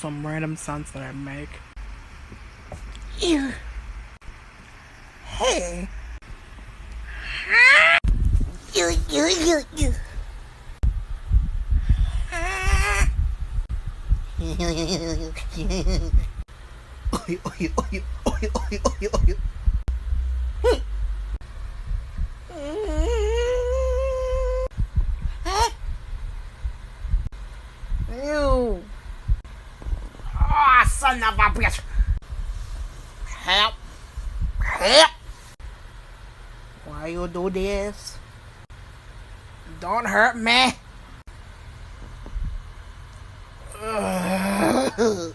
some random sounds that I make. Ew. Hey. Ew. Oh, son of a bitch. Help. Help. Why you do this? Don't hurt me. Ugh.